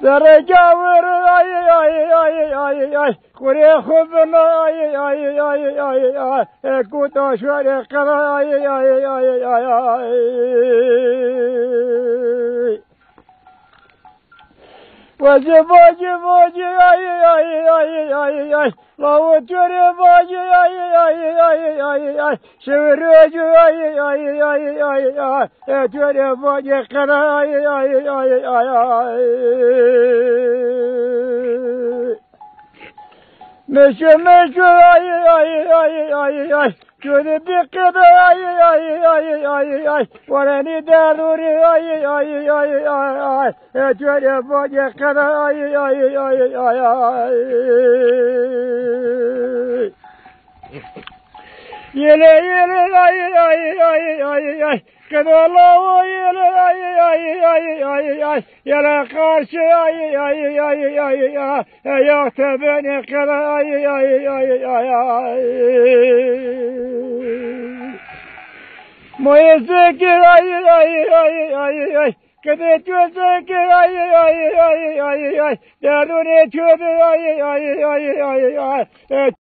درجاور اي اي اي اي اي خوري خبنا اي اي اي اي اي كوتا شوري قرا اي اي اي اي واجي باجي باجي اي اي اي اي اي لو تري باجي اي اي اي اي اي شوري اي اي اي اي اي تري باجي قرا اي اي اي اي مش اي اي اي اي اي جودي بقدر اي اي اي اي اي وراني ضروري اي اي اي اي اي جودي بوجي قدر اي اي اي اي يلي يلي اي اي اي اي اي كذا الله يلي اي اي اي اي اي يلا قارش اي اي اي اي اي يغتبني كذا اي اي اي اي ما يذكر اي اي اي اي اي كذا تذكر اي اي اي اي اي داروني تشوف اي اي اي اي